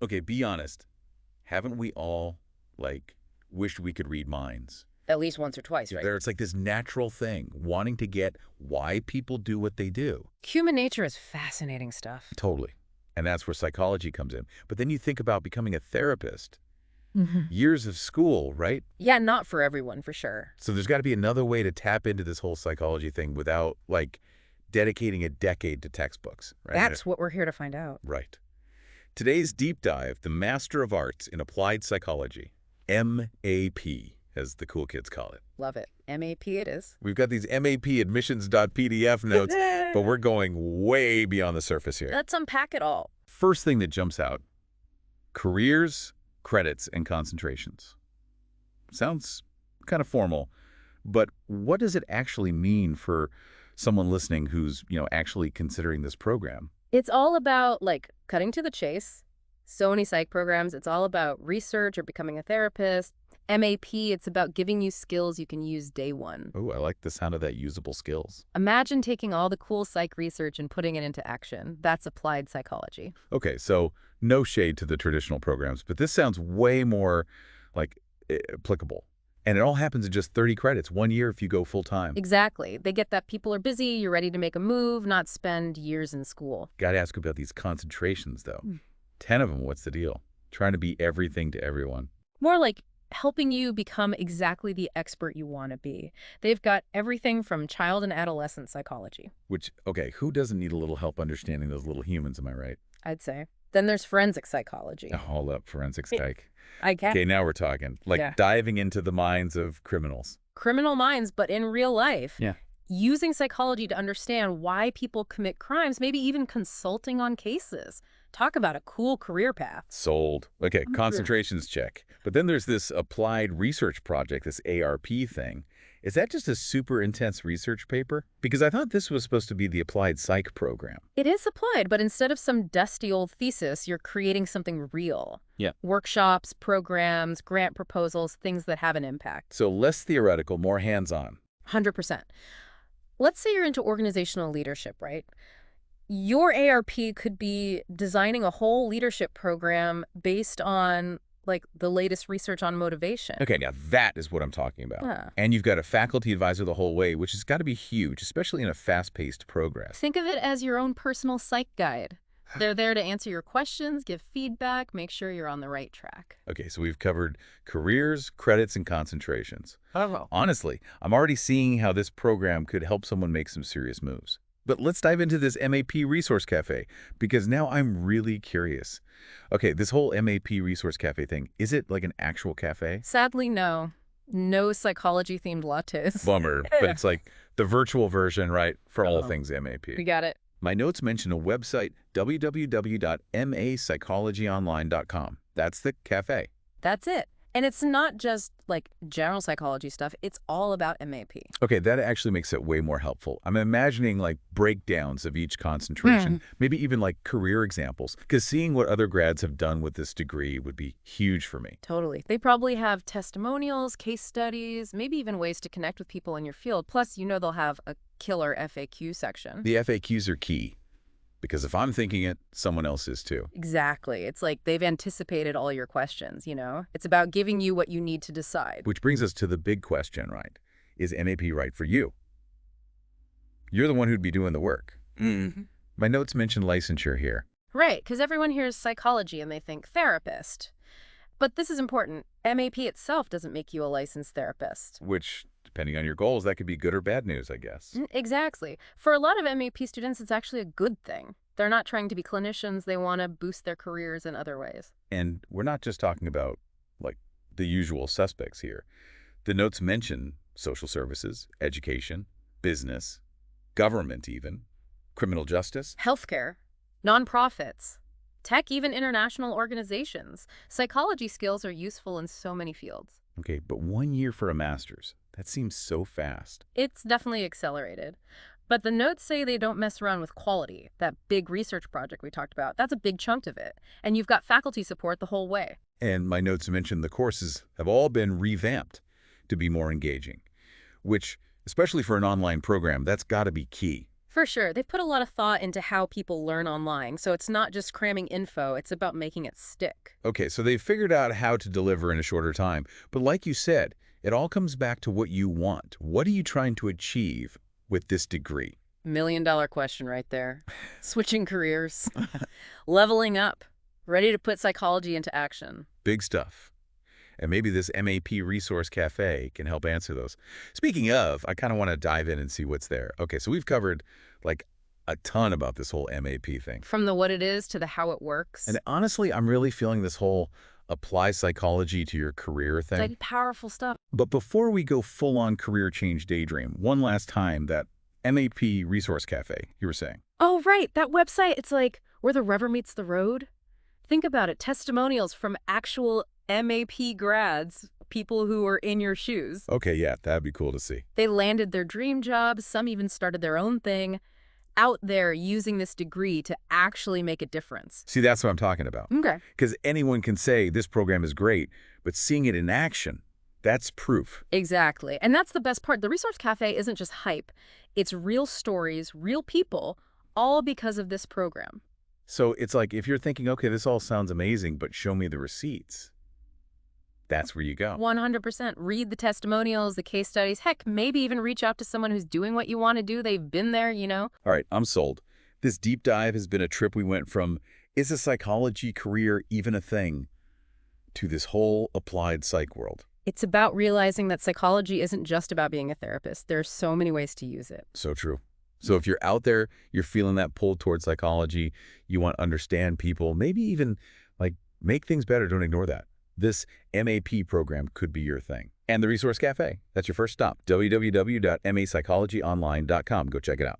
Okay, be honest. Haven't we all, like, wished we could read minds? At least once or twice, right? It's like this natural thing, wanting to get why people do what they do. Human nature is fascinating stuff. Totally. And that's where psychology comes in. But then you think about becoming a therapist. Hmm. Years of school, right? Yeah, not for everyone, for sure. So there's got to be another way to tap into this whole psychology thing without, like, dedicating a decade to textbooks, right? That's what we're here to find out. Right. Today's deep dive, the Master of Arts in Applied Psychology, MAP, as the cool kids call it. Love it. MAP it is. We've got these MAP admissions.pdf notes, but we're going way beyond the surface here. Let's unpack it all. First thing that jumps out, careers, credits, and concentrations. Sounds kind of formal, but what does it actually mean for someone listening who's, actually considering this program? It's all about, like, cutting to the chase. So many psych programs, it's all about research or becoming a therapist. MAP, it's about giving you skills you can use day one. Oh, I like the sound of that usable skills. Imagine taking all the cool psych research and putting it into action. That's applied psychology. Okay, so no shade to the traditional programs, but this sounds way more like applicable. And it all happens in just 30 credits, 1 year if you go full time. Exactly. They get that people are busy, you're ready to make a move, not spend years in school. Got to ask about these concentrations, though. Hmm. 10 of them, what's the deal? Trying to be everything to everyone. More like helping you become exactly the expert you want to be. They've got everything from child and adolescent psychology, Which, okay, who doesn't need a little help understanding those little humans, am I right? I'd say. Then there's forensic psychology. Oh, hold up, forensic psych. I get Okay, now we're talking. Like Yeah. diving into the minds of criminals. criminal minds, but in real life. Yeah. Using psychology to understand why people commit crimes, maybe even consulting on cases. Talk about a cool career path. Sold. Okay, I'm sure. concentrations check. But then there's this applied research project, this ARP thing. Is that just a super intense research paper? Because I thought this was supposed to be the applied psych program. It is applied, but instead of some dusty old thesis, you're creating something real. Yeah. Workshops, programs, grant proposals, things that have an impact. So less theoretical, more hands-on. 100%. Let's say you're into organizational leadership, right? Your ARP could be designing a whole leadership program based on, like, the latest research on motivation. Okay, now that is what I'm talking about. Huh. And you've got a faculty advisor the whole way, which has got to be huge, especially in a fast-paced program. Think of it as your own personal psych guide. They're there to answer your questions, give feedback, make sure you're on the right track. Okay, so we've covered careers, credits, and concentrations. Oh. Honestly, I'm already seeing how this program could help someone make some serious moves. But let's dive into this MAP Resource Cafe, because now I'm really curious. Okay, this whole MAP Resource Cafe thing, is it like an actual cafe? Sadly, no. No psychology-themed lattes. Bummer, but it's like the virtual version, right, for all Oh. things MAP. We got it. My notes mention a website, www.mapsychologyonline.com. That's the cafe. That's it. And it's not just, like, general psychology stuff. It's all about MAP. Okay, that actually makes it way more helpful. I'm imagining like breakdowns of each concentration, maybe even like career examples, because seeing what other grads have done with this degree would be huge for me. Totally. They probably have testimonials, case studies, maybe even ways to connect with people in your field. Plus, they'll have a killer FAQ section. The FAQs are key, because if I'm thinking it, someone else is too. Exactly. It's like they've anticipated all your questions, It's about giving you what you need to decide. Which brings us to the big question, right? Is MAP right for you? You're the one who'd be doing the work. My notes mention licensure here. Right, because everyone hears psychology and they think therapist. But this is important. MAP itself doesn't make you a licensed therapist. Which, depending on your goals, that could be good or bad news, I guess. Exactly. For a lot of MAP students, it's actually a good thing. They're not trying to be clinicians. They want to boost their careers in other ways. And we're not just talking about, like, the usual suspects here. The notes mention social services, education, business, government even, criminal justice. Healthcare, nonprofits, tech, even international organizations. Psychology skills are useful in so many fields. Okay, but 1 year for a master's. That seems so fast. It's definitely accelerated. But the notes say they don't mess around with quality. That big research project we talked about, that's a big chunk of it. And you've got faculty support the whole way. And my notes mention the courses have all been revamped to be more engaging, which, especially for an online program, that's got to be key. For sure. They've put a lot of thought into how people learn online, so it's not just cramming info, it's about making it stick. Okay, so they've figured out how to deliver in a shorter time. But like you said, it all comes back to what you want. What are you trying to achieve with this degree? $1 million question right there. Switching careers. Leveling up. Ready to put psychology into action. Big stuff. And maybe this MAP Resource Cafe can help answer those. Speaking of, I kind of want to dive in and see what's there. Okay, so we've covered like a ton about this whole MAP thing. From the what it is to the how it works. And honestly, I'm really feeling this whole apply psychology to your career It's thing. like powerful stuff. But before we go full-on career change daydream, one last time, that MAP Resource Cafe, you were saying. Oh, right. That website, it's like where the rubber meets the road. Think about it. Testimonials from actual MAP grads, people who are in your shoes. Okay, yeah, that'd be cool to see. They landed their dream jobs. Some even started their own thing out there using this degree to actually make a difference. See, that's what I'm talking about. Okay. Because anyone can say this program is great, but seeing it in action, that's proof. Exactly. And that's the best part. The Resource Cafe isn't just hype. It's real stories, real people, all because of this program. So it's like if you're thinking, okay, this all sounds amazing, but show me the receipts. That's where you go. 100%. Read the testimonials, the case studies. Heck, maybe even reach out to someone who's doing what you want to do. They've been there, you know? All right, I'm sold. This deep dive has been a trip. We went from, is a psychology career even a thing, to this whole applied psych world. It's about realizing that psychology isn't just about being a therapist. There are so many ways to use it. So true. So if you're out there, you're feeling that pull towards psychology, you want to understand people, maybe even like make things better, don't ignore that. This MAP program could be your thing. And the Resource Cafe, that's your first stop. www.mapsychologyonline.com. Go check it out.